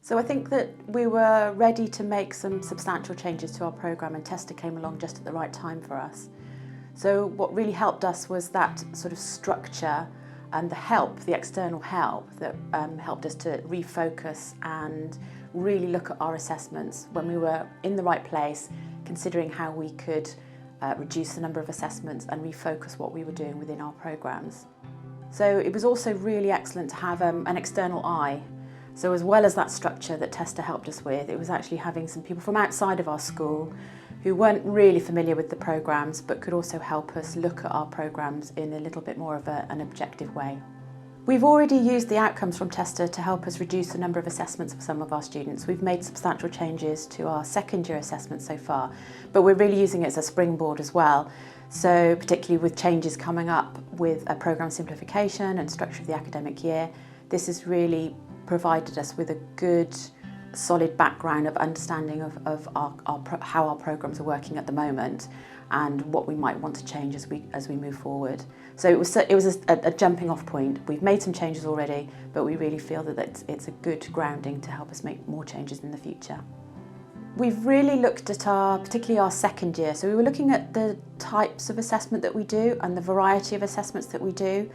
So I think that we were ready to make some substantial changes to our programme, and TESTA came along just at the right time for us. So what really helped us was that sort of structure and the external help that helped us to refocus and really look at our assessments when we were in the right place, considering how we could reduce the number of assessments and refocus what we were doing within our programmes. So it was also really excellent to have an external eye. So as well as that structure that TESTA helped us with, it was actually having some people from outside of our school who weren't really familiar with the programmes but could also help us look at our programmes in a little bit more of an objective way. We've already used the outcomes from TESTA to help us reduce the number of assessments for some of our students. We've made substantial changes to our second year assessments so far, but we're really using it as a springboard as well. So particularly with changes coming up with a programme simplification and structure of the academic year, this has really provided us with a good solid background of understanding of how our programmes are working at the moment and what we might want to change as we move forward. So it was a jumping off point. We've made some changes already, but we really feel that it's a good grounding to help us make more changes in the future. We've really looked at particularly our second year. So we were looking at the types of assessment that we do and the variety of assessments that we do,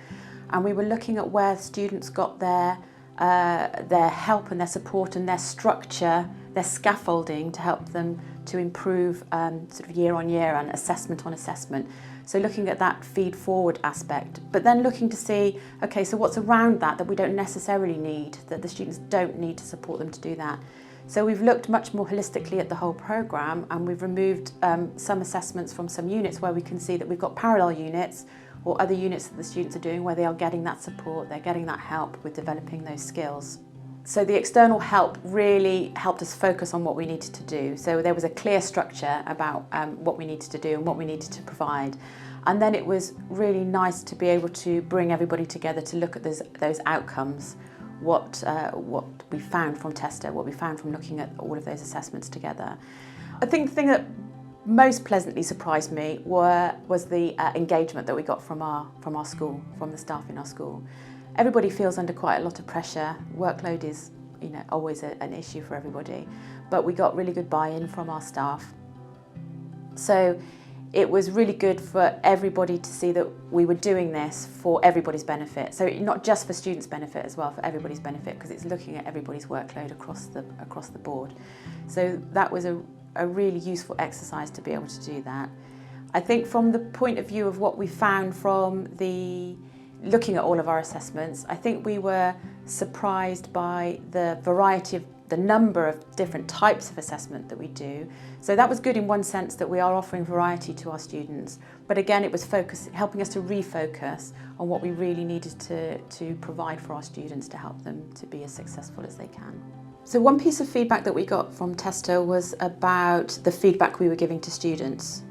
and we were looking at where students got their help and their support and their structure, their scaffolding to help them to improve sort of year on year and assessment on assessment. So looking at that feed forward aspect, but then looking to see, okay, so what's around that we don't necessarily need, that the students don't need to support them to do that. So we've looked much more holistically at the whole programme, and we've removed some assessments from some units where we can see that we've got parallel units or other units that the students are doing where they are getting that support, they're getting that help with developing those skills. So the external help really helped us focus on what we needed to do. So there was a clear structure about what we needed to do and what we needed to provide. And then it was really nice to be able to bring everybody together to look at those outcomes, what we found from TESTA, what we found from looking at all of those assessments together. I think the thing that most pleasantly surprised me was the engagement that we got from our school, from the staff in our school. Everybody feels under quite a lot of pressure. Workload is, always an issue for everybody, but we got really good buy-in from our staff. So it was really good for everybody to see that we were doing this for everybody's benefit. So not just for students' benefit as well, for everybody's benefit, because it's looking at everybody's workload across the board. So that was a really useful exercise to be able to do that. I think from the point of view of what we found from looking at all of our assessments, I think we were surprised by the variety of the number of different types of assessment that we do. So that was good in one sense, that we are offering variety to our students, but again it was helping us to refocus on what we really needed to provide for our students to help them to be as successful as they can. So one piece of feedback that we got from TESTA was about the feedback we were giving to students,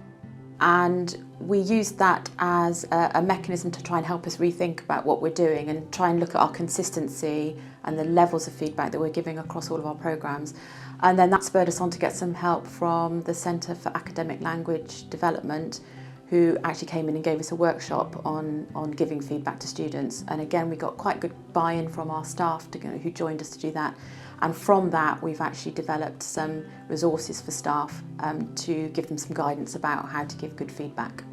and we used that as a mechanism to try and help us rethink about what we're doing and try and look at our consistency and the levels of feedback that we're giving across all of our programmes. And then that spurred us on to get some help from the Centre for Academic Language Development, who actually came in and gave us a workshop on giving feedback to students. And again, we got quite good buy-in from our staff who joined us to do that. And from that, we've actually developed some resources for staff to give them some guidance about how to give good feedback.